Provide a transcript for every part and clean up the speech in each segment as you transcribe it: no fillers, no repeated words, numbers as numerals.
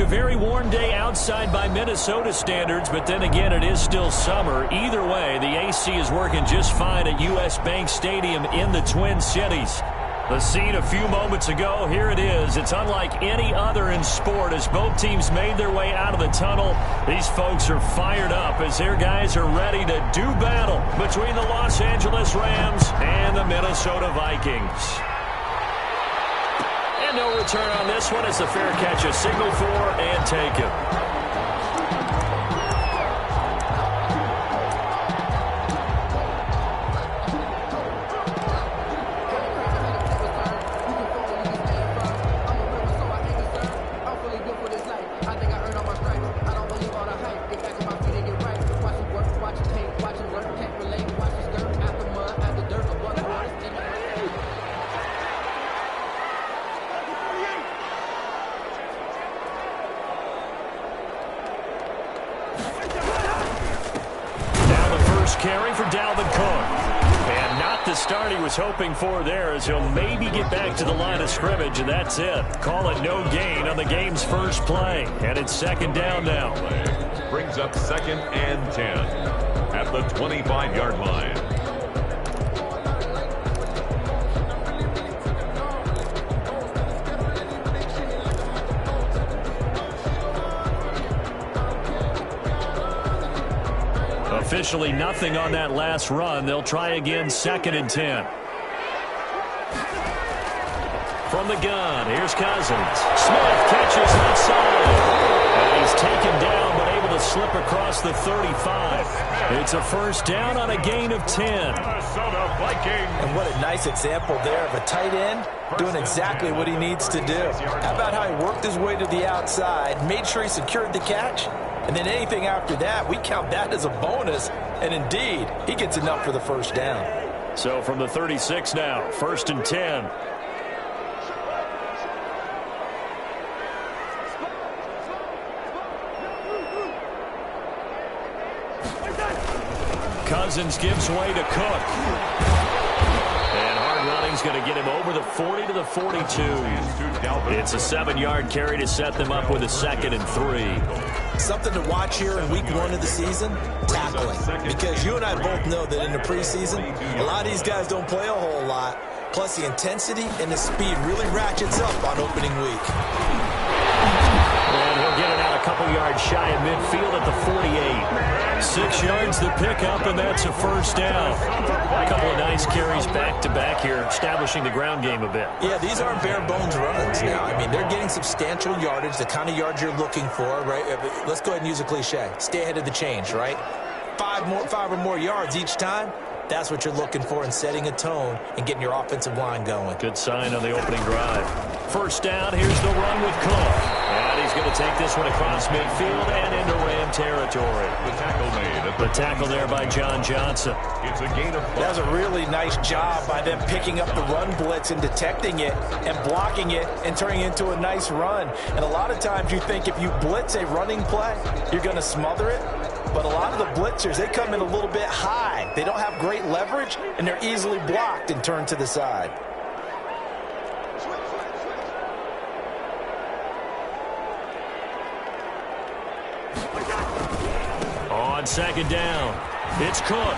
A very warm day outside by Minnesota standards, but then again, it is still summer. Either way, the AC is working just fine at U.S. Bank Stadium in the Twin Cities. The scene a few moments ago, here it is. It's unlike any other in sport as both teams made their way out of the tunnel. These folks are fired up as their guys are ready to do battle between the Los Angeles Rams and the Minnesota Vikings. And no return on this one. It's a fair catch, a signal for and taken. Carry for Dalvin Cook. And not the start he was hoping for there as he'll maybe get back to the line of scrimmage, and that's it. Call it no gain on the game's first play. And it's second down now. Brings up 2nd and 10 at the 25-yard line. Officially nothing on that last run. They'll try again, 2nd and 10. From the gun, here's Cousins. Smith catches outside. And he's taken down, but able to slip across the 35. It's a first down on a gain of 10. Minnesota Vikings. And what a nice example there of a tight end doing exactly what he needs to do. How about how he worked his way to the outside, made sure he secured the catch, and then anything after that, we count that as a bonus. And indeed, he gets enough for the first down. So from the 36 now, 1st and 10. Cousins gives way to Cook. And hard running's going to get him over the 40 to the 42. It's a 7-yard carry to set them up with a 2nd and 3. Something to watch here in week 1 of the season, tackling. Because you and I both know that in the preseason, a lot of these guys don't play a whole lot. Plus the intensity and the speed really ratchets up on opening week. And he'll get it out a couple yards shy of midfield at the 48. 6 yards the pickup, and that's a first down. A couple of nice carries back-to-back here, establishing the ground game a bit. Yeah, these aren't bare-bones runs now. I mean, they're getting substantial yardage, the kind of yards you're looking for, right? Let's go ahead and use a cliche. Stay ahead of the change, right? 5 or more yards each time. That's what you're looking for in setting a tone and getting your offensive line going. Good sign on the opening drive. First down, here's the run with Cook. And he's going to take this one across midfield and into Ram territory. The tackle made. The tackle there by John Johnson. It's a gain of 5. That was a really nice job by them picking up the run blitz and detecting it and blocking it and turning it into a nice run. And a lot of times you think if you blitz a running play, you're going to smother it. But a lot of the blitzers, they come in a little bit high. They don't have great leverage, and they're easily blocked and turned to the side. On 2nd down, it's Cook.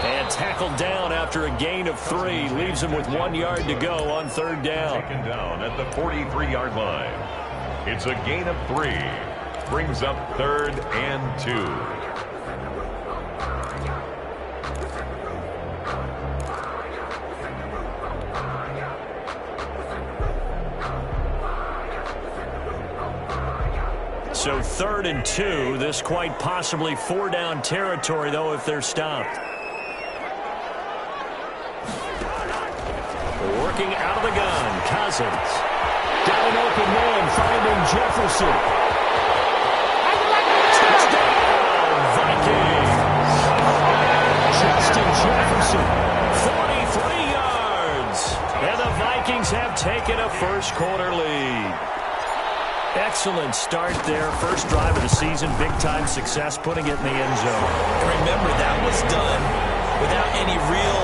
And tackled down after a gain of 3. Leaves him with 1 yard to go on 3rd down. Taken down at the 43-yard line. It's a gain of 3. Brings up 3rd and 2. So 3rd and 2. This quite possibly 4-down territory, though, if they're stopped. Working out of the gun, Cousins. Got an open man, finding Jefferson. Jefferson, 43 yards. And the Vikings have taken a first-quarter lead. Excellent start there. First drive of the season, big-time success, putting it in the end zone. And remember, that was done without any real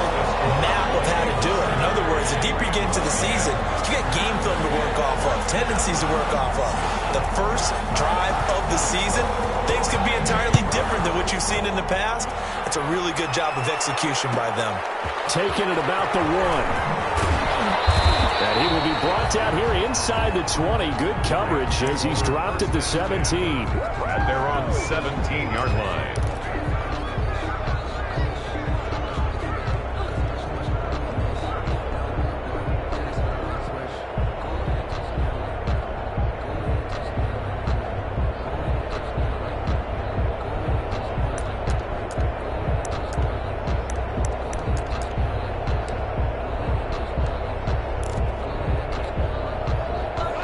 map of how to do it. In other words, because the deeper you get into the season, you get game film to work off of, tendencies to work off of. The first drive of the season, things can be entirely different than what you've seen in the past. It's a really good job of execution by them. Taking it about the 1. And he will be brought down here inside the 20. Good coverage as he's dropped at the 17. At their own 17-yard line.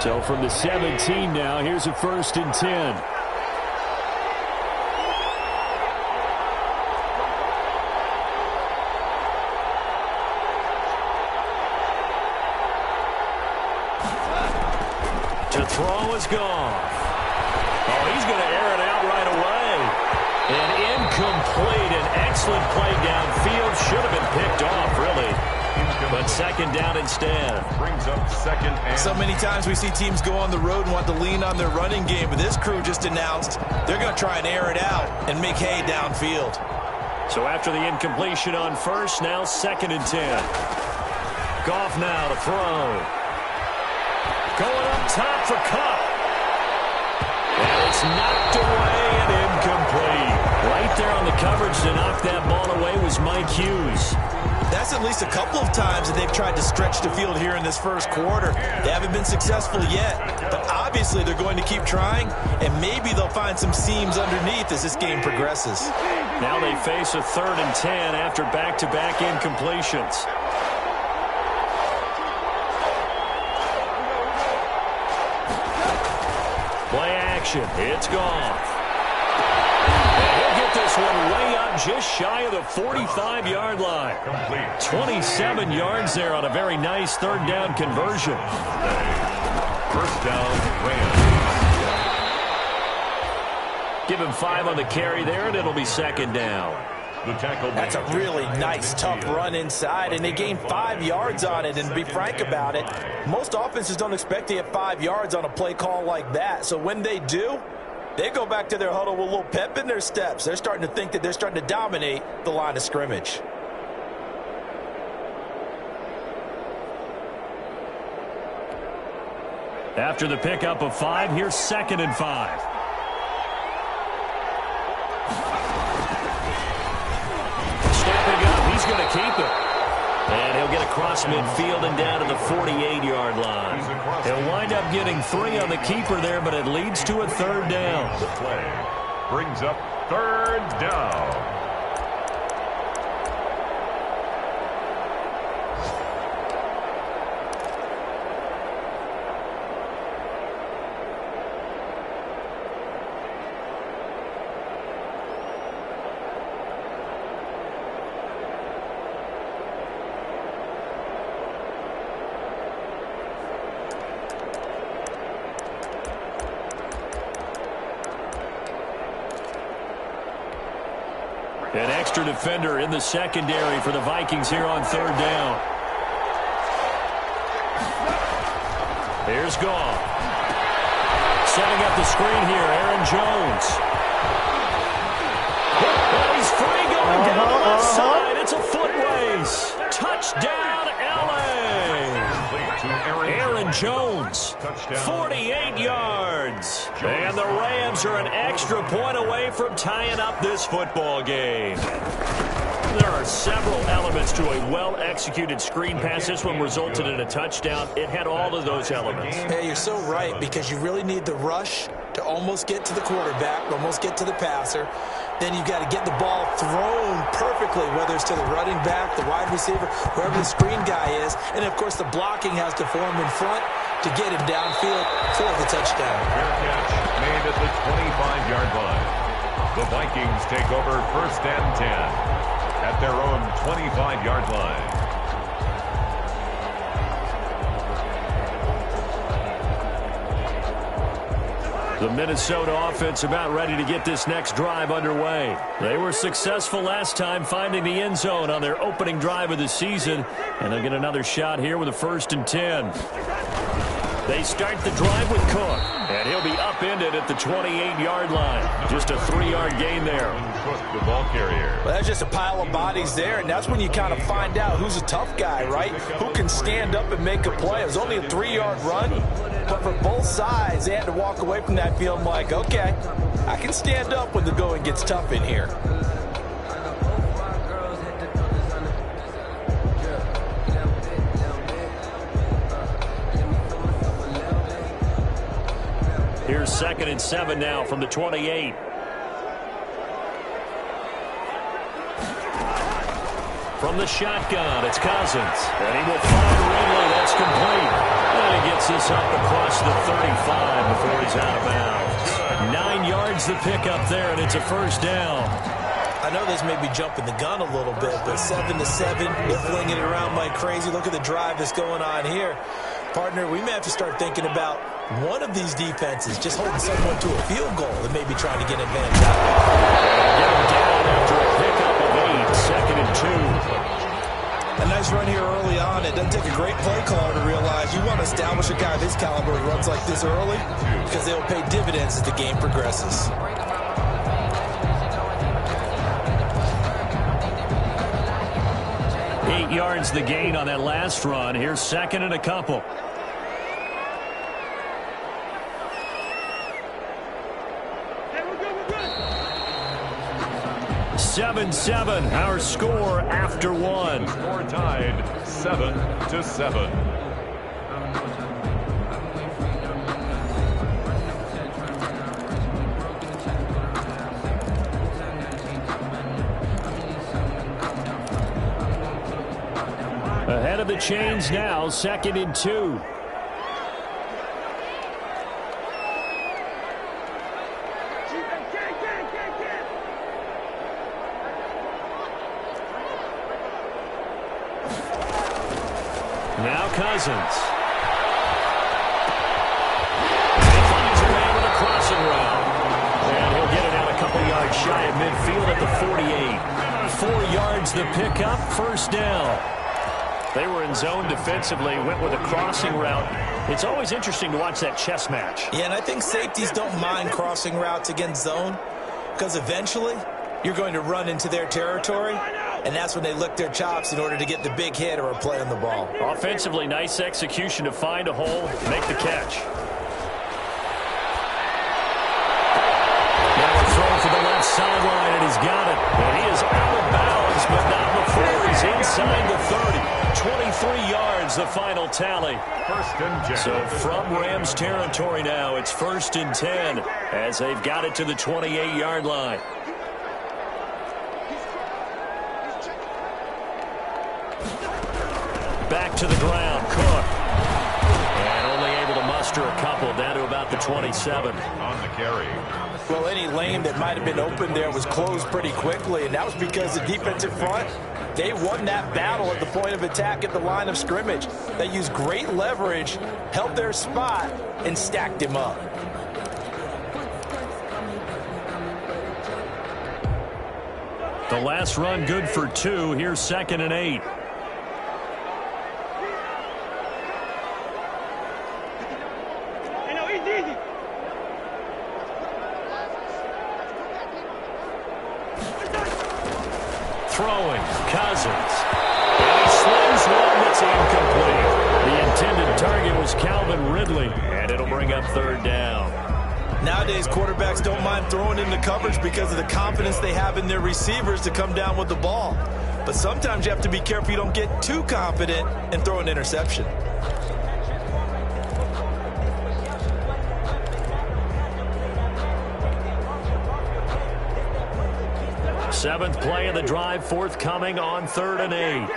So from the 17 now, here's a 1st and 10. To throw is gone. Oh, he's going to air it out right away. And incomplete. An excellent play downfield. Should have been picked off, really. But 2nd down instead. Brings up 2nd and... So many times we see teams go on the road and want to lean on their running game, but this crew just announced they're going to try and air it out and make hay downfield. So after the incompletion on 1st, now 2nd and 10. Goff now to throw. Going up top for Cup. And it's knocked away and incomplete. Right there on the coverage to knock that ball away was Mike Hughes. That's at least a couple of times that they've tried to stretch the field here in this first quarter. They haven't been successful yet, but obviously they're going to keep trying, and maybe they'll find some seams underneath as this game progresses. Now they face a 3rd and 10 after back-to-back incompletions. Play action. It's gone. This one way up just shy of the 45-yard line. 27 yards there on a very nice 3rd down conversion. 1st down, Rams. Give him 5 on the carry there, and it'll be 2nd down. The tackle. That's a really nice, tough run inside, and they gained 5 yards on it. And to be frank about it, most offenses don't expect to get 5 yards on a play call like that. So when they do, they go back to their huddle with a little pep in their steps. They're starting to think that they're starting to dominate the line of scrimmage. After the pickup of 5, here's 2nd and 5. Stepping up, he's going to keep it. And he'll get across midfield and down to the 48-yard line. He'll wind up getting 3 on the keeper there, but it leads to a 3rd down. The play brings up 3rd down. An extra defender in the secondary for the Vikings here on 3rd down. Here's Goff. Setting up the screen here, Aaron Jones. Oh, he's free going down the left side. It's a foot race. Touchdown, L.A. Aaron Jones, 48 yards. And the Rams are an extra point away from tying up this football game. There are several elements to a well-executed screen pass. This one resulted in a touchdown. It had all of those elements. Hey, you're so right, because you really need the rush to almost get to the quarterback, almost get to the passer. Then you've got to get the ball thrown perfectly, whether it's to the running back, the wide receiver, whoever the screen guy is. And, of course, the blocking has to form in front to get him downfield for the touchdown. Fair catch made at the 25-yard line. The Vikings take over 1st and 10 at their own 25-yard line. The Minnesota offense about ready to get this next drive underway. They were successful last time finding the end zone on their opening drive of the season, and they'll get another shot here with a 1st and 10. They start the drive with Cook, and he'll be upended at the 28-yard line. Just a 3-yard gain there. Cook, the ball carrier. Well, that's just a pile of bodies there, and that's when you kind of find out who's a tough guy, right? Who can stand up and make a play. It was only a 3-yard run, but for both sides, they had to walk away from that feeling like, okay, I can stand up when the going gets tough in here. Here's 2nd and 7 now from the 28. From the shotgun, it's Cousins. And he will find Ridley. That's complete. And he gets this up across the 35 before he's out of bounds. 9 yards the pickup there, and it's a 1st down. I know this may be jumping the gun a little bit, but 7-7, they're flinging it around like crazy. Look at the drive that's going on here. Partner, we may have to start thinking about one of these defenses just holding someone to a field goal and maybe trying to get an advantage out of it. Get him down after a pickup of 8, 2nd and 2. A nice run here early on. It doesn't take a great play caller to realize you want to establish a guy of his caliber who runs like this early because they'll pay dividends as the game progresses. Yards the gain on that last run. Here's 2nd and a couple. We're 7-7, our score after 1. Score tied 7-7. Ahead of the chains now, 2nd and 2. Now Cousins. He finds a man with a crossing route. And he'll get it out a couple yards shy of midfield at the 48. 4 yards the pickup, 1st down. They were in zone defensively, went with a crossing route. It's always interesting to watch that chess match. Yeah, and I think safeties don't mind crossing routes against zone because eventually you're going to run into their territory, and that's when they lick their chops in order to get the big hit or a play on the ball. Offensively, nice execution to find a hole, make the catch. Now a throw for the left sideline, and he's got it. And he is out of bounds, but not before he's inside the 30. 23 yards, the final tally. 1st and 10. So from Rams territory now, it's 1st and 10 as they've got it to the 28-yard line. Back to the ground, Cook. And only able to muster a couple down to about the 27. On the carry. Well, any lane that might have been open there was closed pretty quickly, and that was because the defensive front, they won that battle at the point of attack at the line of scrimmage. They used great leverage, held their spot, and stacked him up. The last run good for 2. Here's 2nd and 8. Throwing, Cousins. And he slings one that's incomplete. The intended target was Calvin Ridley, and it'll bring up 3rd down. Nowadays, quarterbacks don't mind throwing into coverage because of the confidence they have in their receivers to come down with the ball. But sometimes you have to be careful you don't get too confident and throw an interception. Seventh play of the drive forthcoming on 3rd and 8.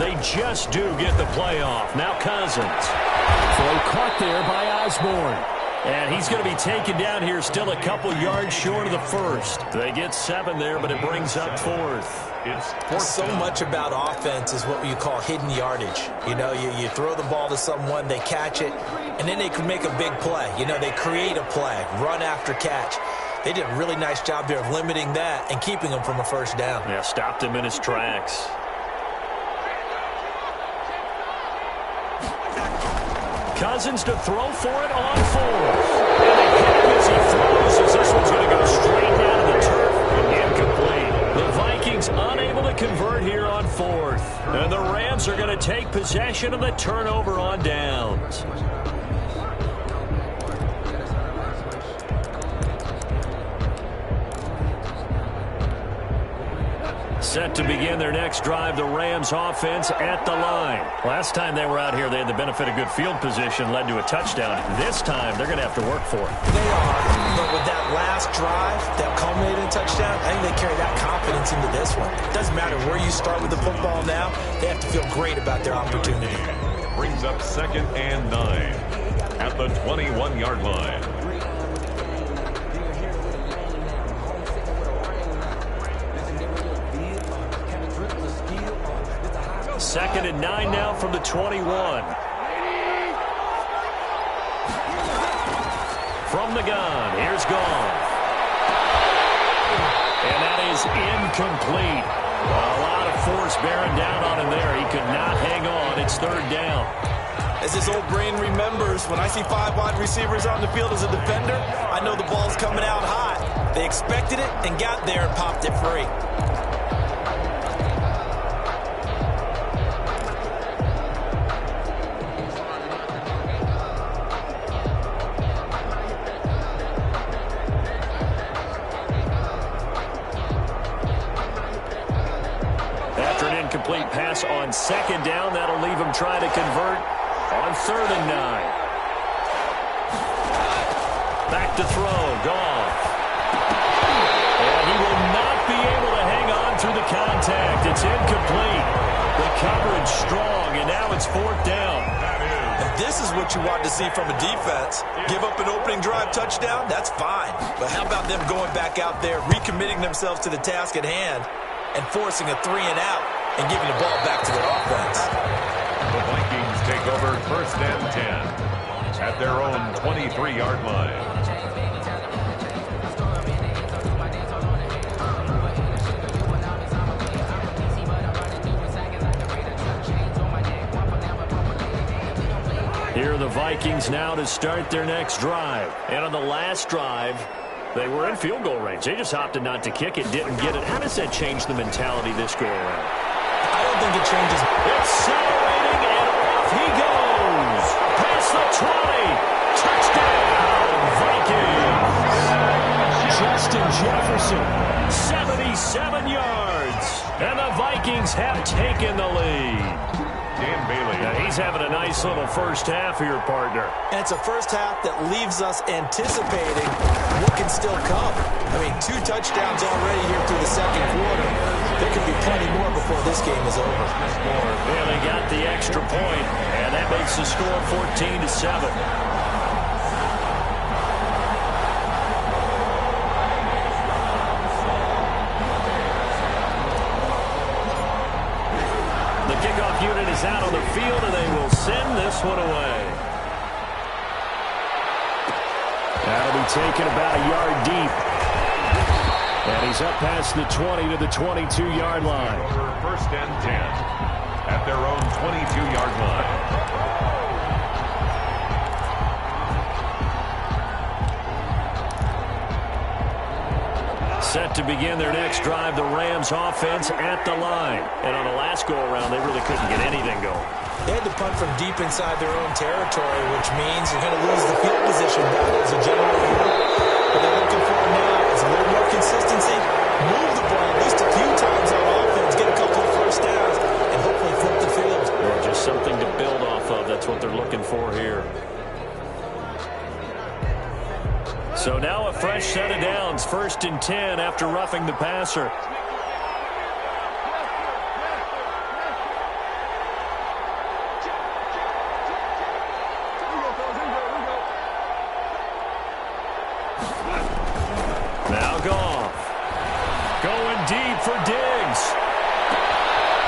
They just do get the playoff. Now Cousins. Throw caught there by Osborne. And he's going to be taken down here, still a couple yards short of the first. They get 7 there, but it brings up 4th. It's so much about offense is what you call hidden yardage. You know, you throw the ball to someone, they catch it, and then they can make a big play. You know, they create a play, run after catch. They did a really nice job there of limiting that and keeping him from a first down. Yeah, stopped him in his tracks. Cousins to throw for it on 4th. And they hit him as he throws, as this one's going to go straight down to the turf and incomplete. The Vikings unable to convert here on 4th. And the Rams are going to take possession of the turnover on downs. Set to begin their next drive, the Rams offense at the line. Last time they were out here, they had the benefit of good field position, led to a touchdown. This time, they're going to have to work for it. They are, but with that last drive that culminated in a touchdown, I think they carry that confidence into this one. It doesn't matter where you start with the football now, they have to feel great about their opportunity. Brings up 2nd and 9 at the 21-yard line. 2nd and 9 now from the 21. From the gun, here's Goff. And that is incomplete. A lot of force bearing down on him there. He could not hang on. It's 3rd down. As his old brain remembers, when I see 5 wide receivers on the field as a defender, I know the ball's coming out high. They expected it and got there and popped it free. Complete pass on 2nd down. That'll leave him trying to convert on 3rd and 9. Back to throw. Goff. And he will not be able to hang on through the contact. It's incomplete. The coverage strong, and now it's 4th down. And this is what you want to see from a defense. Give up an opening drive touchdown, that's fine. But how about them going back out there, recommitting themselves to the task at hand, and forcing a 3 and out, and giving the ball back to their offense. The Vikings take over 1st and 10 at their own 23-yard line. Here are the Vikings now to start their next drive. And on the last drive, they were in field goal range. They just opted not to kick it, didn't get it. How does that change the mentality this go around? I don't think it changes. Accelerating, and off he goes. Past the 20. Touchdown, Vikings. Justin Jefferson, 77 yards. And the Vikings have taken the lead. Dan Bailey. Now he's having a nice little first half here, partner. And it's a first half that leaves us anticipating what can still come. I mean, 2 touchdowns already here through the 2nd quarter. There could be plenty more before this game is over. Yeah, they got the extra point, and that makes the score 14-7. The kickoff unit is out on the field, and they will send this one away. That'll be taken about a yard deep. And he's up past the 20 to the 22-yard line. 1st and 10 at their own 22-yard line. Set to begin their next drive, the Rams offense at the line. And on the last go-around, they really couldn't get anything going. They had to punt from deep inside their own territory, which means you're going to lose the field position battle as a general rule. What they're looking for now is a little more consistency, move the ball at least a few times on offense, get a couple of first downs, and hopefully flip the field. Or just something to build off of. That's what they're looking for here. So now a fresh set of downs, 1st and 10 after roughing the passer. for Diggs.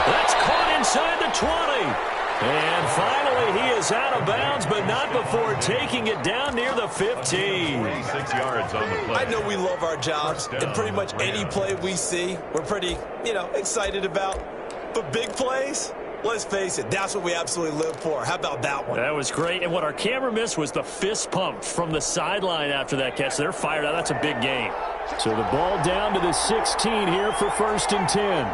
That's caught inside the 20. And finally, he is out of bounds, but not before taking it down near the 15. 46 yards on the play. I know we love our jobs, and pretty much any play we see, we're pretty, excited about. But big plays, let's face it, that's what we absolutely live for. How about that one? That was great. And what our camera missed was the fist pump from the sideline after that catch. They're fired out. That's a big gain. So the ball down to the 16 here for 1st and 10.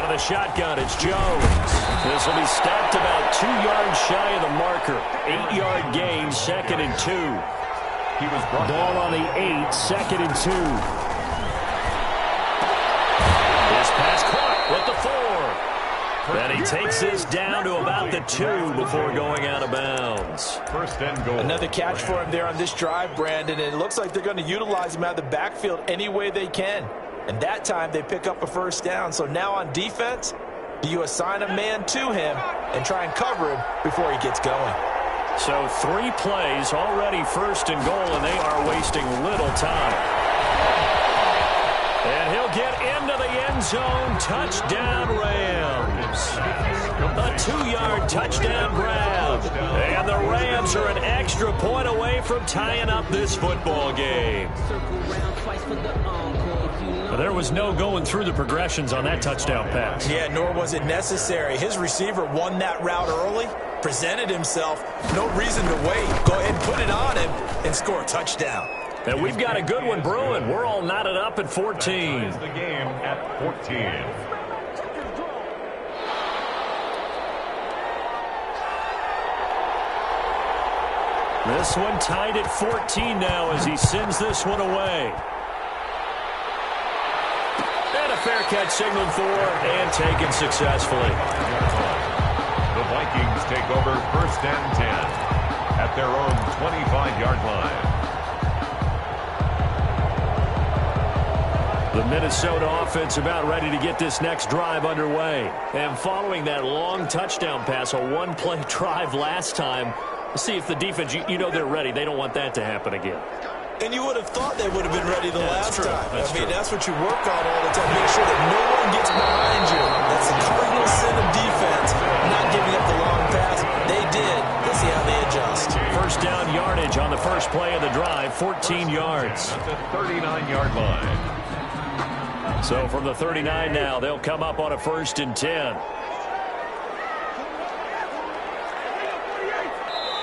The shotgun, it's Jones. This will be stopped about 2 yards shy of the marker. 8-yard gain, 2nd and 2. He was brought ball on the 8, 2nd and 2. This pass caught with the 4. Then he takes this down to about the 2 before going out of bounds. 1st and goal. Another catch for him there on this drive, Brandon, and it looks like they're going to utilize him out of the backfield any way they can. And that time they pick up a 1st down. So now on defense, do you assign a man to him and try and cover him before he gets going? So 3 plays, already 1st and goal, and they are wasting little time. And he'll get into the end zone. Touchdown, Rams. A 2-yard touchdown grab. And the Rams are an extra point away from tying up this football game. There was no going through the progressions on that touchdown pass. Yeah, nor was it necessary. His receiver won that route early, presented himself. No reason to wait. Go ahead and put it on him and score a touchdown. And we've got a good one brewing. We're all knotted up at 14. That is the game at 14. This one tied at 14 now as he sends this one away. And a fair catch signaled for and taken successfully. The Vikings take over 1st and 10 at their own 25-yard line. The Minnesota offense about ready to get this next drive underway. And following that long touchdown pass, a 1-play drive last time, let's see if the defense, they're ready. They don't want that to happen again. And you would have thought they would have been ready the last time. That's what you work on all the time. Make sure that no one gets behind you. That's the cardinal sin of defense, not giving up the long pass. They did. Let's see how they adjust. 1st down yardage on the first play of the drive, 14 yards. At the 39-yard line. So from the 39 now, they'll come up on a 1st and 10.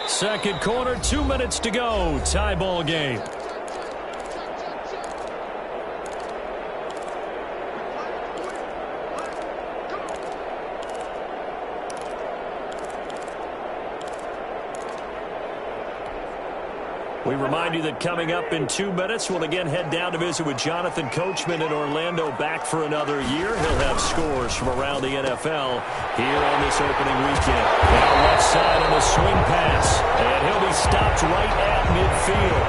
Second quarter, 2 minutes to go. Tie ball game. We remind you that coming up in 2 minutes, we'll again head down to visit with Jonathan Coachman in Orlando, back for another year. He'll have scores from around the NFL here on this opening weekend. Now left side on the swing pass, and he'll be stopped right at midfield.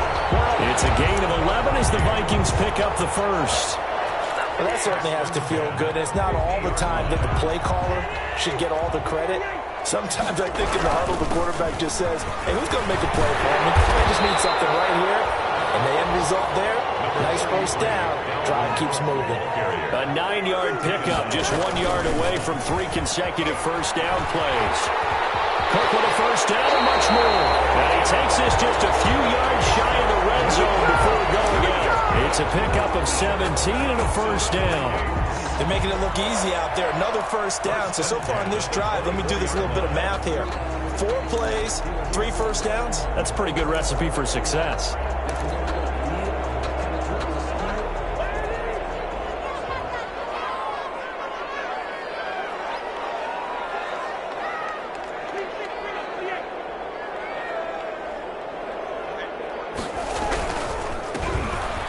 It's a gain of 11 as the Vikings pick up the 1st. Well, that certainly has to feel good. It's not all the time that the play caller should get all the credit. Sometimes I think in the huddle, the quarterback just says, hey, who's going to make a play for me? I just need something right here. And the end result there, nice 1st down. Drive keeps moving. A 9-yard pickup, just 1 yard away from 3 consecutive 1st down plays. Cook with a 1st down and much more. And he takes this just a few yards shy of the red zone before going out. It's a pickup of 17 and a 1st down. They're making it look easy out there. Another 1st down. So far on this drive, let me do this little bit of math here. 4 plays, 3 1st downs. That's a pretty good recipe for success.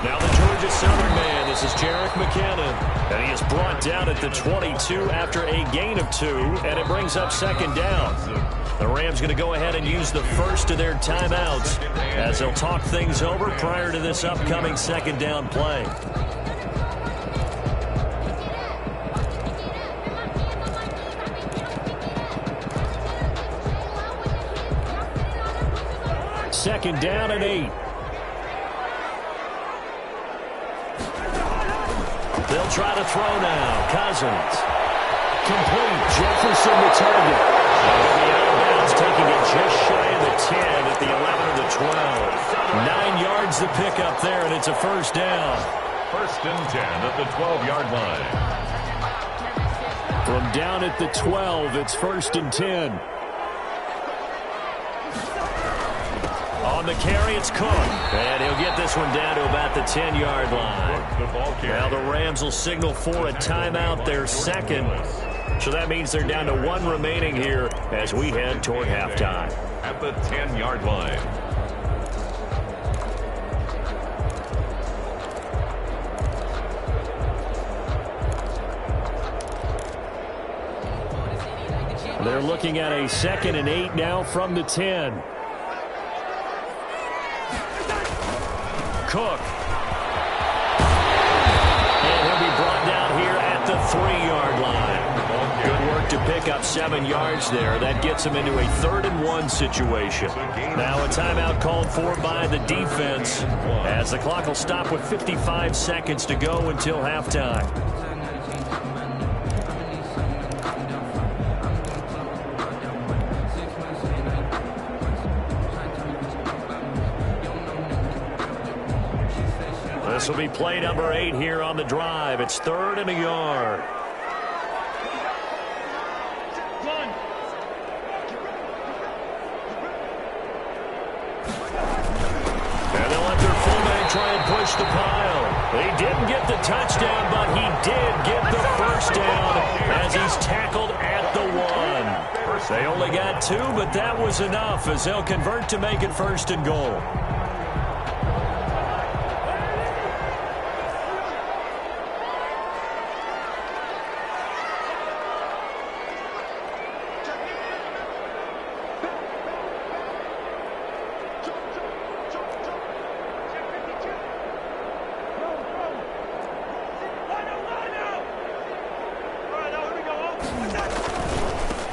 Now the Georgia Southern man, this is Jerick McKinnon. And he is brought down at the 22 after a gain of 2, and it brings up 2nd down. The Rams going to go ahead and use the first of their timeouts as they'll talk things over prior to this upcoming 2nd down play. Second down and 8. They'll try to throw now. Cousins. Complete. Jefferson the target. He'll be out of bounds, taking it just shy of the 10 at the 11 of the 12. 9 yards to pick up there, and it's a first down. First and 10 at the 12-yard line. From down at the 12, it's first and 10. On the carry, it's Cook. And he'll get this one down to about the 10-yard line. Now the Rams will signal for a timeout, their second. So that means they're down to 1 remaining here as we head toward halftime. At the 10-yard line. They're looking at a 2nd and 8 now from the 10. Cook. And he'll be brought down here at the 3-yard line. Good work to pick up 7 yards there. That gets him into a 3rd and 1 situation. Now a timeout called for by the defense as the clock will stop with 55 seconds to go until halftime. This will be play number 8 here on the drive. It's 3rd and a yard. And they'll let their fullback try and push the pile. He didn't get the touchdown, but he did get the first down as he's tackled at the 1. They only got 2, but that was enough as they'll convert to make it 1st and goal.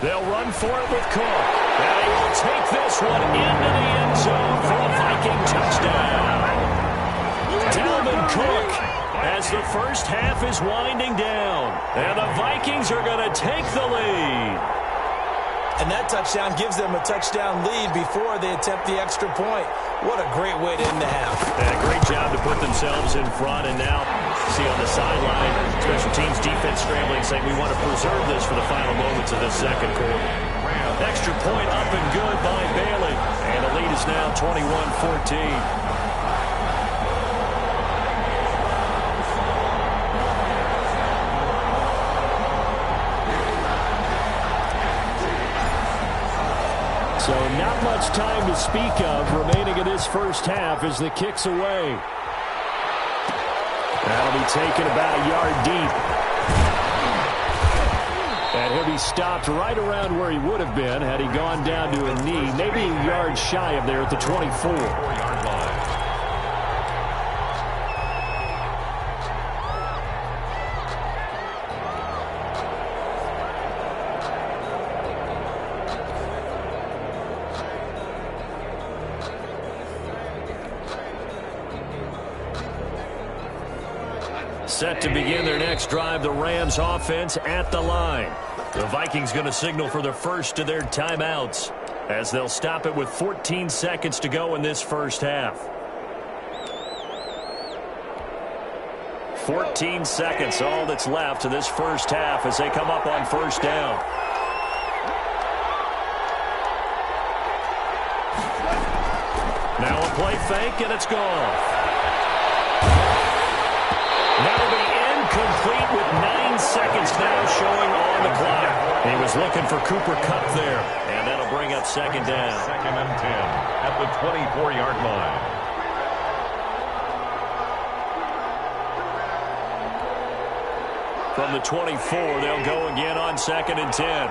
They'll run for it with Cook. And he will take this one into the end zone for a Viking touchdown. Dalvin Cook as the first half is winding down. And the Vikings are going to take the lead. And that touchdown gives them a touchdown lead before they attempt the extra point. What a great way to end the half. And a great job to put themselves in front. And now, see on the sideline, special teams defense scrambling, saying we want to preserve this for the final moments of this second quarter. Extra point up and good by Bailey. And the lead is now 21-14. So not much time to speak of remaining in this first half as the kick's away. That'll be taken about a yard deep. And he'll be stopped right around where he would have been had he gone down to a knee, maybe a yard shy of there at the 24. 4-yard line. Set to begin their next drive, the Rams offense at the line. The Vikings going to signal for the first of their timeouts as they'll stop it with 14 seconds to go in this first half. 14 seconds, all that's left to this first half as they come up on first down. Now a play fake, and it's gone. That'll be incomplete with 9 seconds now showing on the clock. He was looking for Cooper Kupp there, and that'll bring up second down. 2nd and 10 at the 24-yard line. From the 24, they'll go again on 2nd and 10.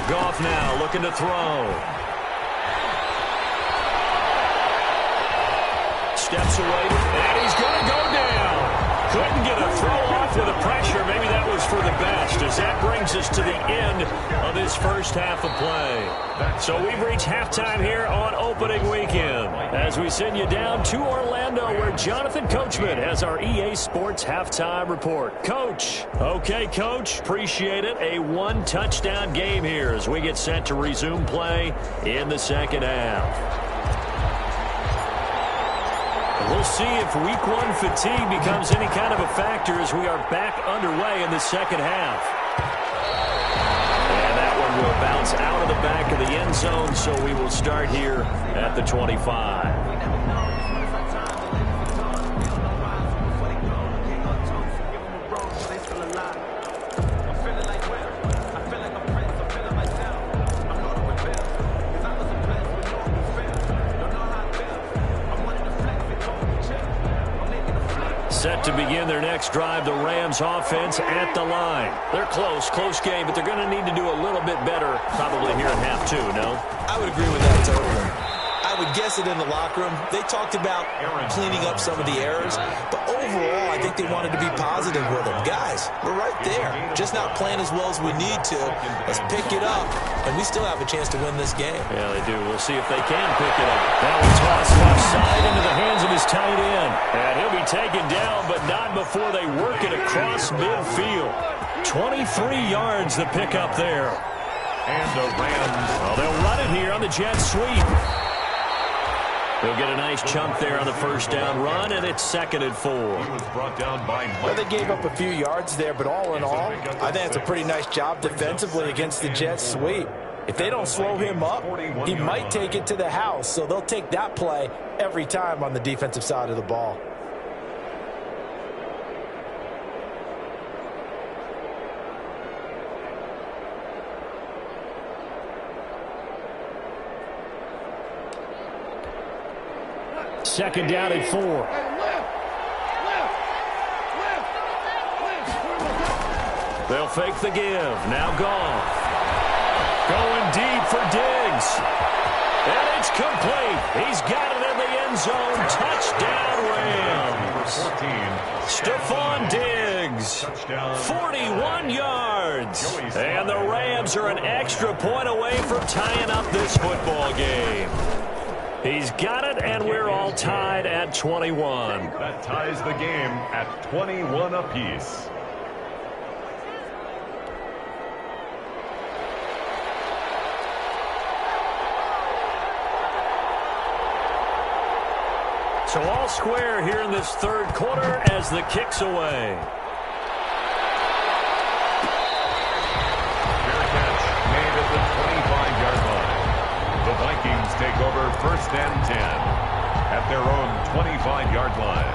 Goff now looking to throw. Steps away, and he's going to go down. Couldn't get a throw off off with the pressure. Maybe that was for the best, as that brings us to the end of this first half of play. So we've reached halftime here on opening weekend, as we send you down to Orlando, where Jonathan Coachman has our EA Sports halftime report. Coach. Okay, Coach. Appreciate it. A one-touchdown game here as we get set to resume play in the second half. We'll see if week one fatigue becomes any kind of a factor as we are back underway in the second half. And that one will bounce out of the back of the end zone, so we will start here at the 25. Set to begin their next drive, the Rams offense at the line. They're close game, but they're going to need to do a little bit better probably here in half two, no? I would agree with that totally. I would guess it in the locker room. They talked about cleaning up some of the errors, but overall, I think they wanted to be positive with them. Guys, we're right there. Just not playing as well as we need to. Let's pick it up, and we still have a chance to win this game. Yeah, they do. We'll see if they can pick it up. That one tossed left side into the hands of his tight end. And he'll be taken down, but not before they work it across midfield. 23 yards to pick up there. And the Rams. Well, they'll run it here on the jet sweep. They'll get a nice chunk there on the first down run, and it's 2nd and 4. He was brought down by well, they gave up a few yards there, but all in all, I think it's a pretty nice job defensively against the jet sweep. If they don't slow him up, he might take it to the house, so they'll take that play every time on the defensive side of the ball. Second down and 4. They'll fake the give. Now Goff. Going deep for Diggs. And it's complete. He's got it in the end zone. Touchdown Rams. Stephon Diggs. 41 yards. And the Rams are an extra point away from tying up this football game. He's got it, and we're all tied at 21. That ties the game at 21 apiece. So all square here in this third quarter as the kick's away. Fair catch made at the 25-yard line. The Vikings take over 1st and 10 at their own 25-yard line.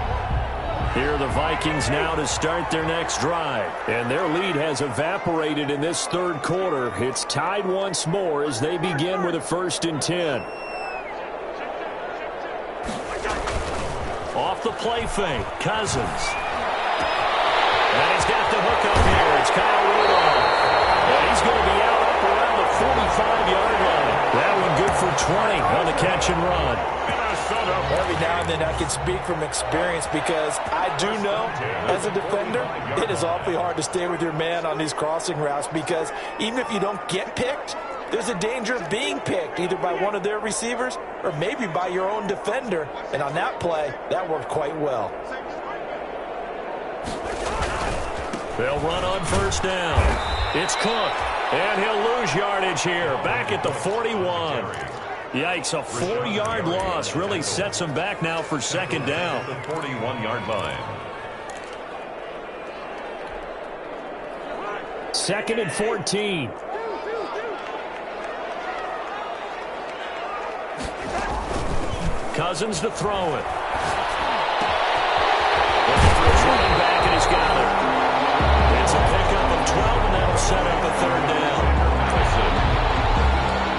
Here are the Vikings now to start their next drive. And their lead has evaporated in this third quarter. It's tied once more as they begin with a 1st and 10. Off the play fake, Cousins. And he's got the hook up here. It's Kyle Rudolph. And he's going to be out up around the 45-yard line. That one good for 20 on the catch and run. Every now and then I can speak from experience because I do know as a defender it is awfully hard to stay with your man on these crossing routes because even if you don't get picked, there's a danger of being picked either by one of their receivers or maybe by your own defender. And on that play, that worked quite well. They'll run on 1st down. It's Cook, and he'll lose yardage here back at the 41. Yikes, a 4-yard loss really sets him back now for 2nd down. The 41-yard line. 2nd and 14. Cousins to throw it. Looking for his running back, and he's got it. It's a pickup of 12, and that'll set up a 3rd down.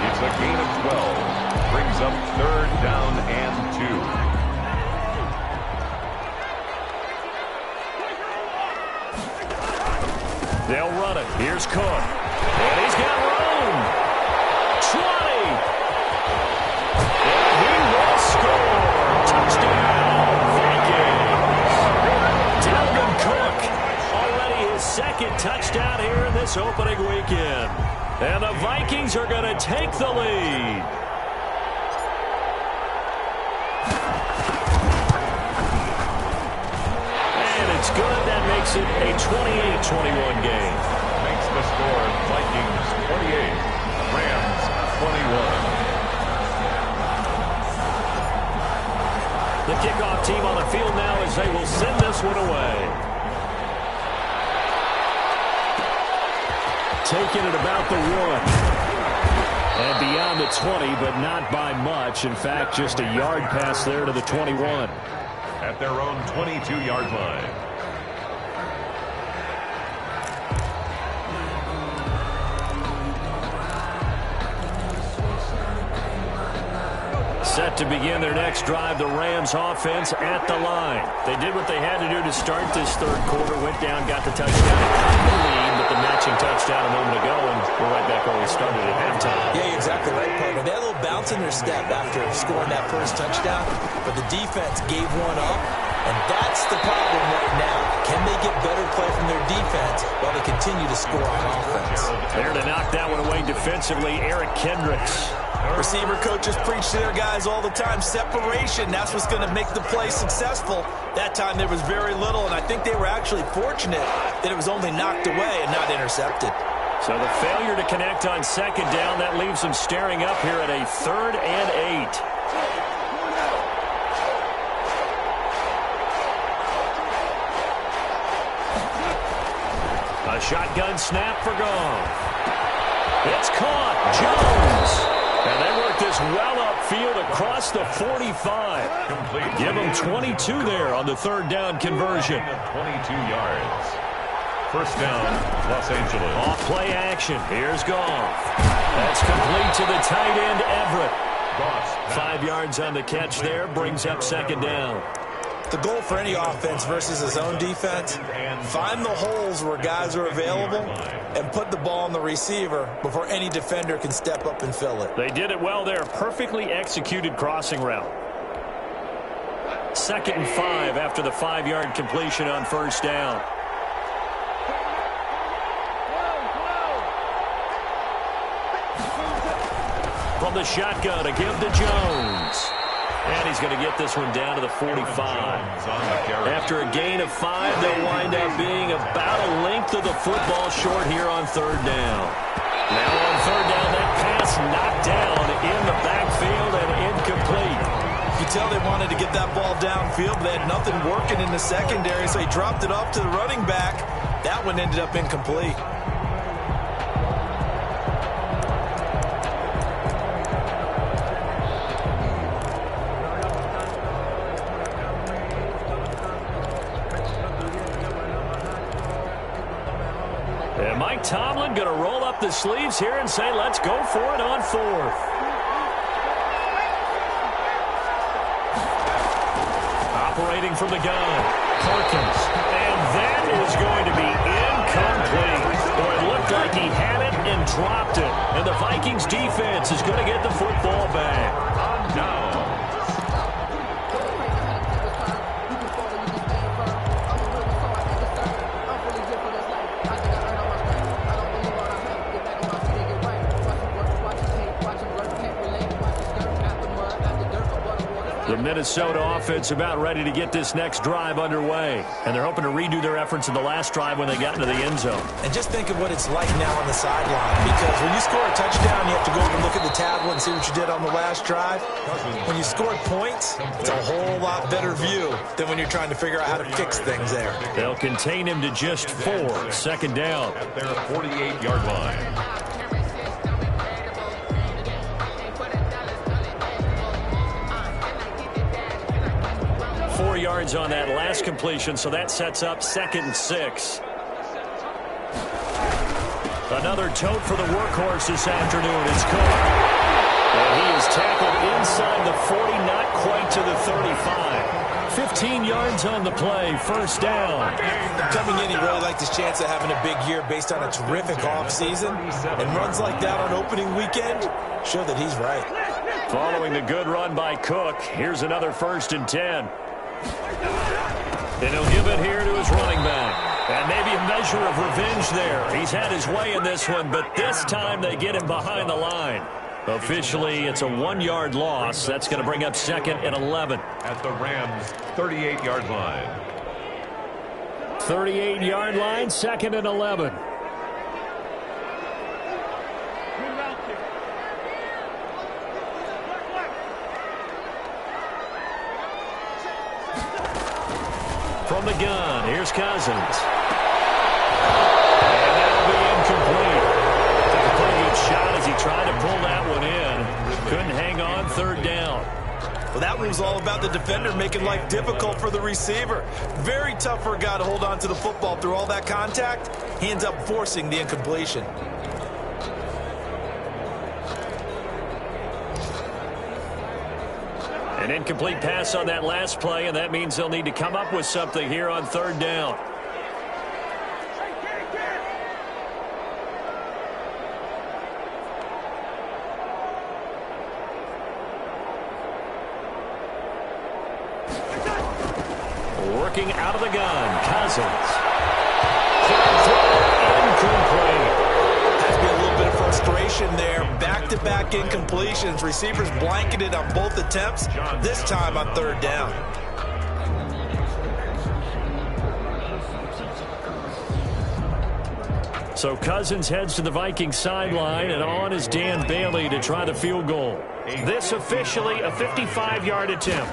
It's a gain of 12. Brings up 3rd down and 2. They'll run it. Here's Cook. And he's got room. 20. And he will score. Touchdown, Vikings. Dalvin Cook, a this opening weekend. And the Vikings are going to take the lead. And it's good. That makes it a 28-21 game. Makes the score Vikings 28, Rams 21. The kickoff team on the field now as they will send this one away. Taking it about the 1. And beyond the 20, but not by much. In fact, just a yard pass there to the 21. At their own 22-yard line. Set to begin their next drive, the Rams offense at the line. They did what they had to do to start this third quarter, went down, got the touchdown, the lead, but the matching touchdown a moment ago, and we're right back where we started at halftime. Yeah, exactly right, partner. They had a little bounce in their step after scoring that first touchdown, but the defense gave one up, and that's the problem right now. Can they get better play from their defense while they continue to score on offense? There to knock that one away defensively, Eric Kendricks. Receiver coaches preach to their guys all the time. Separation, that's what's going to make the play successful. That time there was very little, and I think they were actually fortunate that it was only knocked away and not intercepted. So the failure to connect on second down, that leaves them staring up here at a 3rd and 8. A shotgun snap for Goff. It's caught. Jones. And they work this well upfield across the 45. Complete. Give them 22 there on the 3rd down conversion. 22 yards. First down, Los Angeles. Off play action. Here's Goff. That's complete to the tight end, Everett. Goff. 5 yards on the catch there. Brings up 2nd down. The goal for any offense versus his own defense, find the holes where guys are available and put the ball on the receiver before any defender can step up and fill it. They did it well there. Perfectly executed crossing route. 2nd and 5 after the 5-yard completion on first down. From the shotgun to give to Jones. And he's going to get this one down to the 45. After a gain of 5, they'll wind up being about a length of the football short here on 3rd down. Now on 3rd down, that pass knocked down in the backfield and incomplete. You could tell they wanted to get that ball downfield, but they had nothing working in the secondary, so he dropped it off to the running back. That one ended up incomplete. And Mike Tomlin going to roll up the sleeves here and say, let's go for it on 4th. Operating from the gun, Perkins. And that is going to be incomplete. Or it looked like he had it and dropped it. And the Vikings defense is going to get the football back. On down. The Minnesota offense about ready to get this next drive underway. And they're hoping to redo their efforts in the last drive when they got into the end zone. And just think of what it's like now on the sideline. Because when you score a touchdown, you have to go over and look at the tablet and see what you did on the last drive. When you scored points, it's a whole lot better view than when you're trying to figure out how to fix things there. They'll contain him to just 4. 2nd down. At their 48-yard line. 4 yards on that last completion, so that sets up 2nd and 6. Another tote for the workhorse this afternoon. It's Cook. And he is tackled inside the 40, not quite to the 35. 15 yards on the play, 1st down. Coming in, he really liked his chance of having a big year based on a terrific offseason. And runs like that on opening weekend show that he's right. Following the good run by Cook, here's another 1st and 10. And he'll give it here to his running back. And maybe a measure of revenge there. He's had his way in this one, but this time they get him behind the line. Officially, it's a 1-yard loss. That's going to bring up 2nd and 11. At the Rams' 38-yard line. 38-yard line, 2nd and 11. From the gun, here's Cousins. And that'll be incomplete. Took a pretty good shot as he tried to pull that one in. Couldn't hang on, 3rd down. Well, that one was all about the defender making life difficult for the receiver. Very tough for a guy to hold on to the football through all that contact. He ends up forcing the incompletion. An incomplete pass on that last play, and that means they'll need to come up with something here on 3rd down. Working out of the gun, Cousins. Incomplete. Has to be a little bit of frustration there. Back-to-back incompletions. Receivers blanketed on both attempts, this time on 3rd down. So Cousins heads to the Vikings sideline, and on is Dan Bailey to try the field goal. This officially a 55-yard attempt.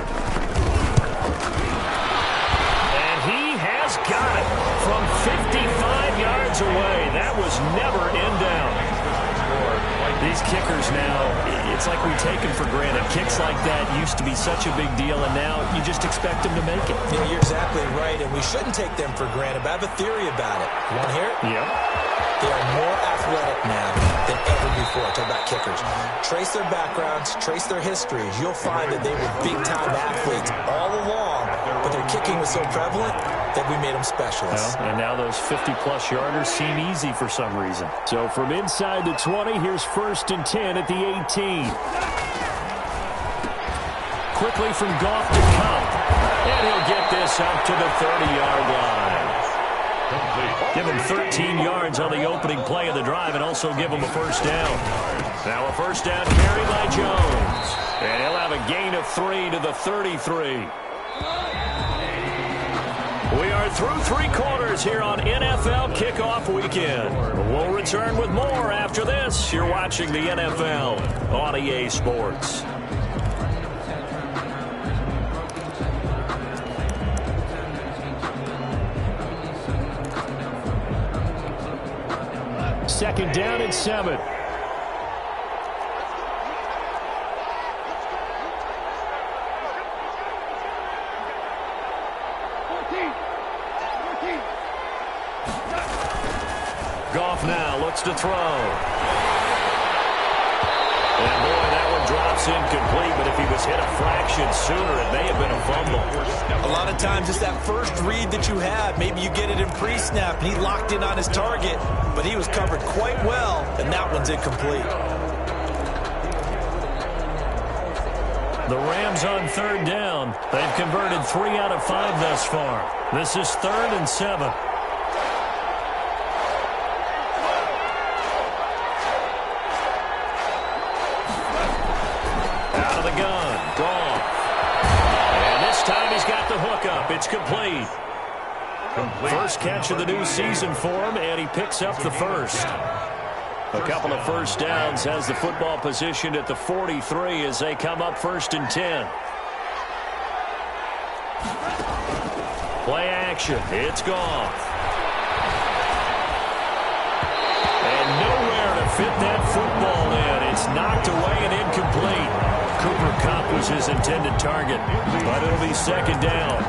And he has got it from 55 yards away. That was never in down. These kickers now, it's like we take them for granted. Kicks like that used to be such a big deal, and now you just expect them to make it. Yeah, you're exactly right, and we shouldn't take them for granted, but I have a theory about it. You want to hear it? Yep. They are more athletic now than ever before. Talk about kickers. Trace their backgrounds, trace their histories. You'll find that they were big-time athletes all along, but their kicking was so prevalent that we made them specialists. Well, and now those 50-plus yarders seem easy for some reason. So from inside the 20, here's 1st and 10 at the 18. Quickly from Goff to Cup, and he'll get this up to the 30-yard line. Give him 13 yards on the opening play of the drive and also give him a 1st down. Now a 1st down carry by Jones. And he'll have a gain of 3 to the 33. We are through 3 quarters here on NFL Kickoff Weekend. We'll return with more after this. You're watching the NFL on EA Sports. Second down and 7. Goff now looks to throw. And boy, that one drops incomplete, but if he was hit a fraction sooner, it may have been a fumble. A lot of times it's that first read that you have. Maybe you get it in pre-snap, and he locked in on his target, but he was covered quite well, and that one's incomplete. The Rams on 3rd down. They've converted 3 out of 5 thus far. This is 3rd and 7. Out of the gun, Goff. And this time he's got the hook up. It's complete. First catch of the new season for him, and he picks up the 1st. A couple of 1st downs, has the football positioned at the 43 as they come up 1st and 10. Play action. It's Goff. And nowhere to fit that football in. It's knocked away and incomplete. Cooper Kupp was his intended target, but it'll be 2nd down.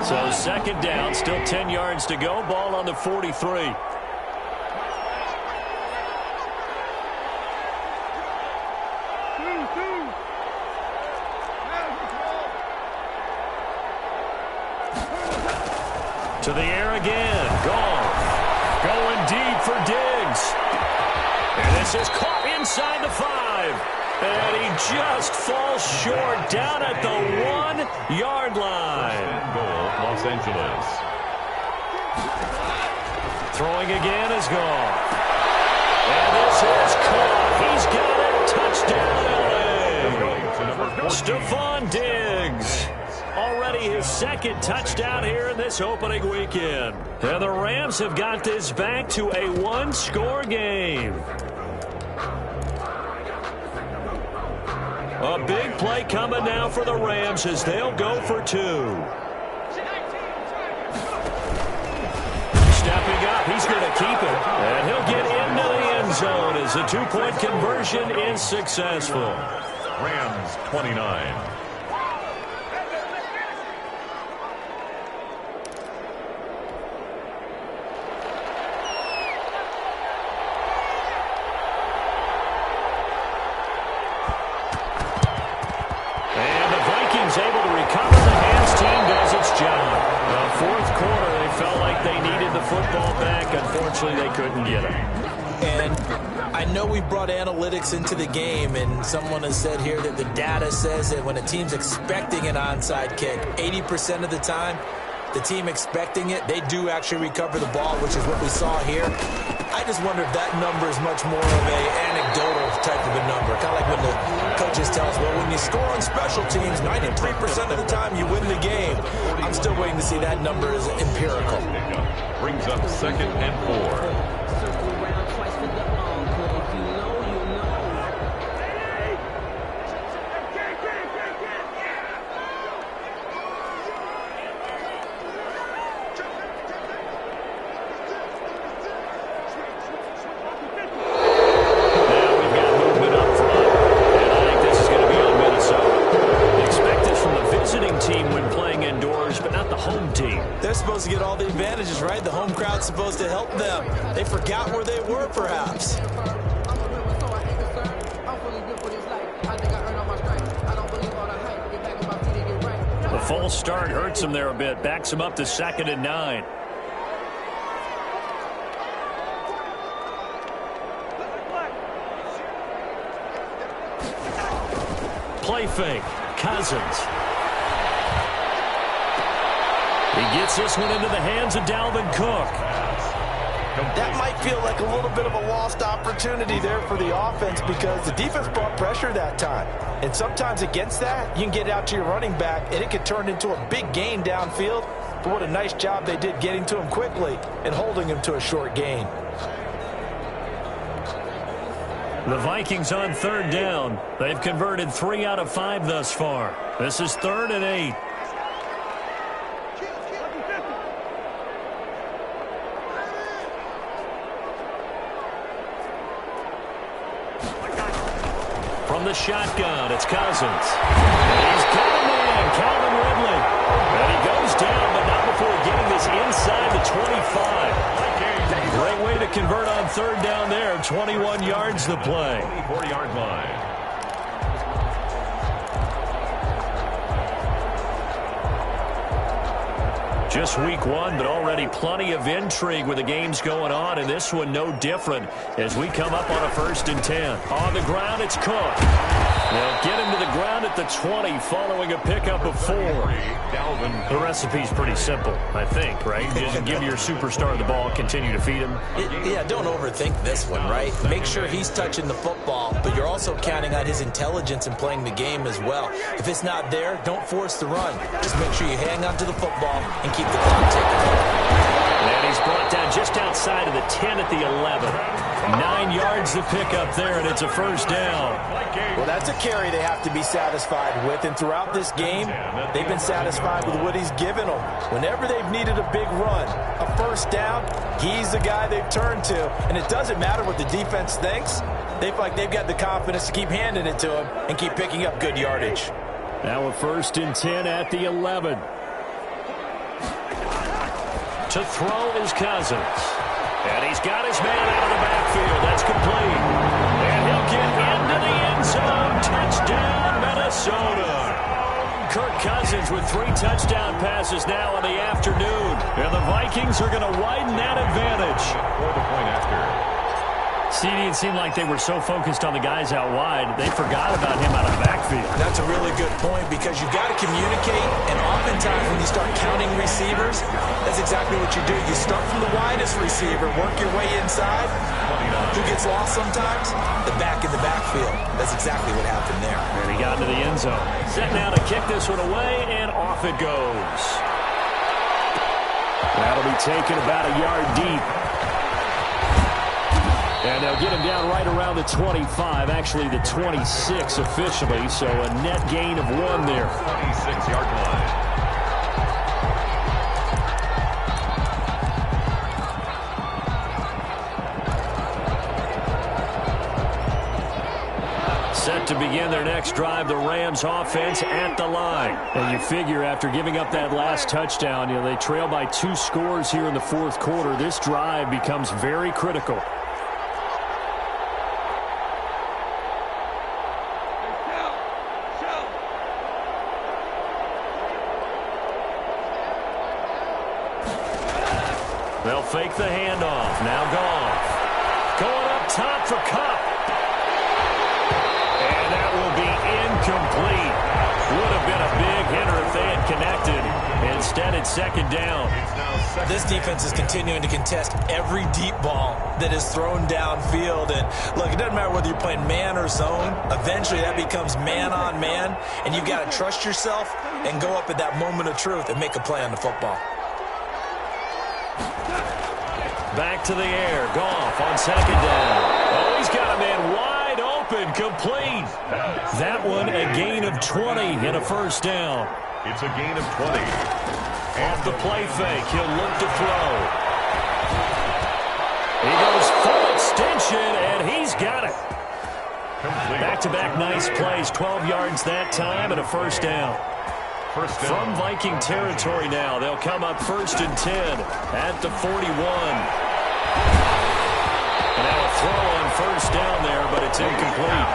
So 2nd down, still 10 yards to go. Ball on the 43. To the air again. Goff going deep for Diggs. And this is caught inside the 5. And he just falls short down at the 1-yard line. Goal, Los Angeles. Throwing again is gone. And this is caught. He's got it. Touchdown, LA. Stephon Diggs. Already his second touchdown here in this opening weekend. And the Rams have got this back to a one-score game. A big play coming now for the Rams as they'll go for 2. Stepping up, he's going to keep it. And he'll get into the end zone as the two-point conversion is successful. Rams 29. Able to recover. The hands team does its job. Fourth quarter, they felt like they needed the football back. Unfortunately, they couldn't get it. And I know we brought analytics into the game, and someone has said here that the data says that when a team's expecting an onside kick, 80% of the time, the team expecting it, they do actually recover the ball, which is what we saw here. I just wonder if that number is much more of an anecdotal type of a number. Kind of like when the coaches tell us, well, when you score on special teams, 93% of the time you win the game. I'm still waiting to see that number is empirical. Brings up 2nd and 4. To get all the advantages, right? The home crowd's supposed to help them. They forgot where they were, perhaps. The false start hurts him there a bit. Backs him up to 2nd and 9. Play fake. Cousins. He gets this one into the hands of Dalvin Cook. That might feel like a little bit of a lost opportunity there for the offense because the defense brought pressure that time. And sometimes against that, you can get out to your running back, and it could turn into a big gain downfield. But what a nice job they did getting to him quickly and holding him to a short gain. The Vikings on 3rd down. They've converted 3 out of 5 thus far. This is 3rd and 8. From the shotgun, it's Cousins. And he's got a man, Calvin Ridley. And he goes down, but not before getting this inside the 25. Great way to convert on 3rd down there. 21 yards the play. 24-yard line. Just week 1, but already plenty of intrigue with the games going on, and this one no different as we come up on a 1st and 10. On the ground, it's Cook. They'll get him to the ground at the 20 following a pickup of 4. The recipe's pretty simple, I think, right? Just give your superstar the ball, continue to feed him. Yeah, don't overthink this one, right? Make sure he's touching the football, but you're also counting on his intelligence in playing the game as well. If it's not there, don't force the run. Just make sure you hang on to the football and keep the clock ticking. And he's brought down just outside of the 10 at the 11. 9 yards to pick up there, and it's a 1st down. Well, that's a carry they have to be satisfied with, and throughout this game, they've been satisfied with what he's given them. Whenever they've needed a big run, a 1st down, he's the guy they've turned to, and it doesn't matter what the defense thinks. They feel like they've got the confidence to keep handing it to him and keep picking up good yardage. Now a 1st and 10 at the 11. To throw is Cousins. And he's got his man out of the backfield. That's complete. And he'll get into the end zone. Touchdown, Minnesota. Kirk Cousins with 3 touchdown passes now in the afternoon. And the Vikings are going to widen that advantage. For the point after. CD, it seemed like they were so focused on the guys out wide, they forgot about him out of the backfield. That's a really good point because you've got to communicate, and oftentimes when you start counting receivers, that's exactly what you do. You start from the widest receiver, work your way inside. Who gets lost sometimes? The back in the backfield. That's exactly what happened there. And he got into the end zone. Set now to kick this one away, and off it goes. That'll be taken about a yard deep. And they'll get him down right around the 25, actually the 26 officially, so a net gain of 1 there. 26-yard line. Set to begin their next drive, the Rams offense at the line. And you figure after giving up that last touchdown, they trail by 2 scores here in the fourth quarter. This drive becomes very critical. They'll fake the handoff. Now Goff. Going up top for Kupp. And that will be incomplete. Would have been a big hitter if they had connected. Instead, it's second down. This defense is continuing to contest every deep ball that is thrown downfield. And, look, it doesn't matter whether you're playing man or zone. Eventually, that becomes man on man. And you've got to trust yourself and go up at that moment of truth and make a play on the football. Back to the air. Goff on second down. Oh, he's got a man wide open. Complete. That one a gain of 20 and a first down. It's a gain of 20. Off the play fake. He'll look to throw. He goes full extension, and he's got it. Back-to-back nice plays. 12 yards that time and a first down. From Viking territory now, they'll come up 1st and 10 at the 41. Now a throw on first down there, but it's incomplete.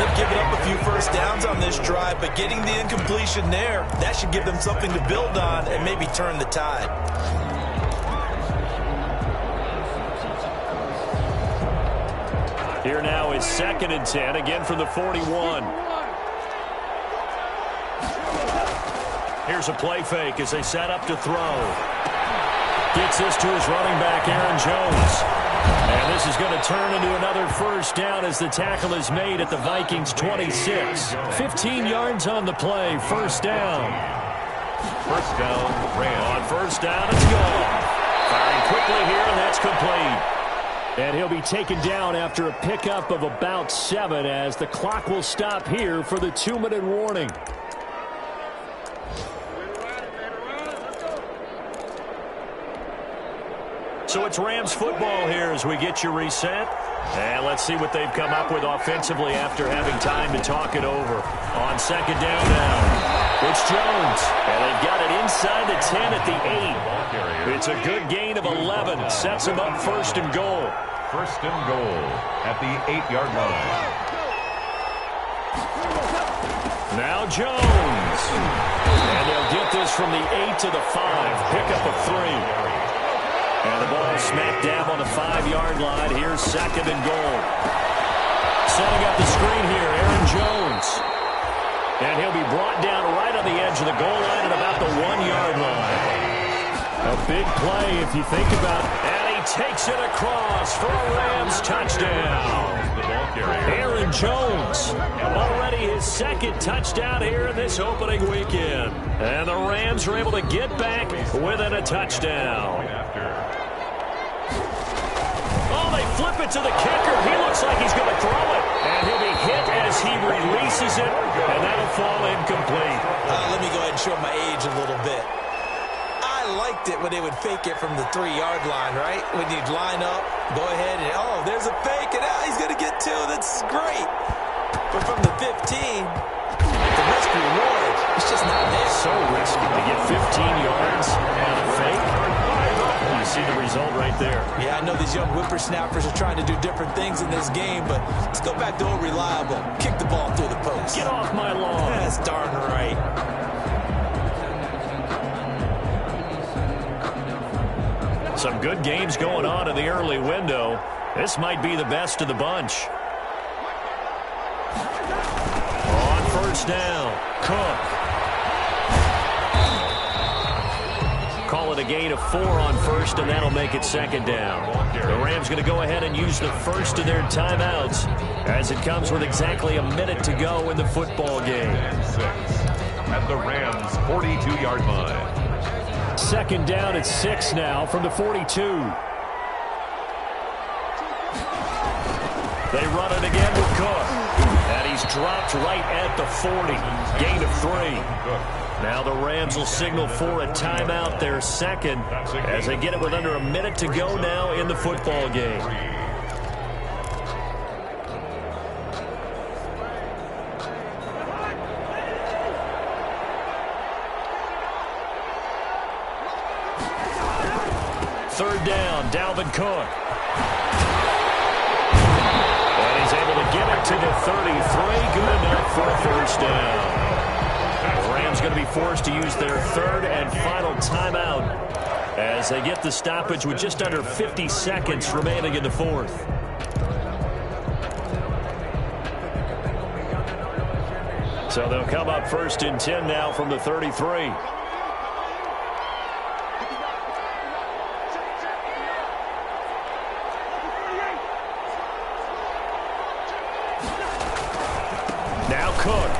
They've given up a few first downs on this drive, but getting the incompletion there, that should give them something to build on and maybe turn the tide. Here now is 2nd and 10, again from the 41. Here's a play fake as they set up to throw. Gets this to his running back, Aaron Jones. And this is going to turn into another first down as the tackle is made at the Vikings' 26. 15 yards on the play, first down. First down, Rams. On first down, it's gone. Firing quickly here, and that's complete. And he'll be taken down after a pickup of about 7 as the clock will stop here for the 2-minute warning. So it's Rams football here as we get you reset. And let's see what they've come up with offensively after having time to talk it over. On second down now, it's Jones. And they've got it inside the 10 at the 8. It's a good gain of 11. Sets them up 1st and goal. 1st and goal at the 8-yard line. Now Jones. And they'll get this from the 8 to the 5. Pickup of 3. And the ball smack dab on the 5-yard line. Here's 2nd and goal. Setting up the screen here, Aaron Jones. And he'll be brought down right on the edge of the goal line at about the 1-yard line. A big play if you think about it. And he takes it across for a Rams touchdown. Aaron Jones, already his 2nd touchdown here in this opening weekend. And the Rams are able to get back within a touchdown. Oh, they flip it to the kicker. He looks like he's going to throw it. And he'll be hit as he releases it, and that'll fall incomplete. Let me go ahead and show my age a little bit. I liked it when they would fake it from the 3-yard line, right? When you'd line up, go ahead and, oh, there's a fake, and he's going to get 2. That's great. But from the 15, the risk reward, it's just not there. So risky to get 15 yards on a fake. You see the result right there. Yeah, I know these young whippersnappers are trying to do different things in this game, but let's go back to old reliable. Kick the ball through the post. Get off my lawn. That's darn right. Some good games going on in the early window. This might be the best of the bunch. On first down, Cook. Call it a gain of 4 on first, and that'll make it second down. The Rams going to go ahead and use the first of their timeouts as it comes with exactly a minute to go in the football game. At the Rams' 42-yard line. Second down at 6 now from the 42. They run it again with Cook. And he's dropped right at the 40. Gain of 3. Now the Rams will signal for a timeout, their second, as they get it with under a minute to go now in the football game. Third down, Dalvin Cook. And he's able to get it to the 33. Good enough for a first down. The Rams going to be forced to use their third and final timeout as they get the stoppage with just under 50 seconds remaining in the fourth. So they'll come up first and 10 now from the 33. Now Cook.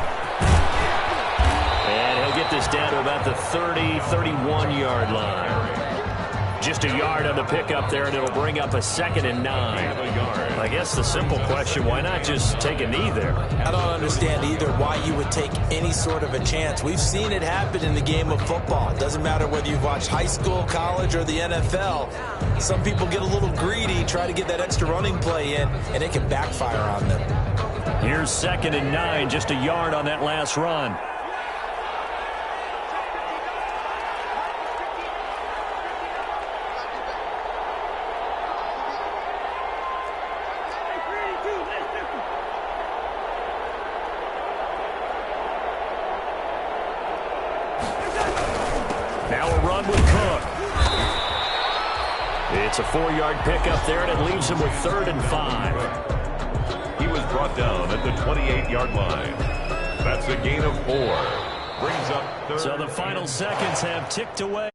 And he'll get this down to about the 30, 31-yard line. Just a yard on the pickup there, and it'll bring up a 2nd and 9. I guess the simple question, why not just take a knee there? I don't understand either why you would take any sort of a chance. We've seen it happen in the game of football. It doesn't matter whether you've watched high school, college, or the NFL. Some people get a little greedy, try to get that extra running play in, and it can backfire on them. Here's 2nd and 9, just a yard on that last run. Now a run with Cook. It's a 4-yard pickup there, and it leaves him with 3rd and 5. He was brought down at the 28-yard line. That's a gain of 4. Brings up 3rd. So the final seconds have ticked away.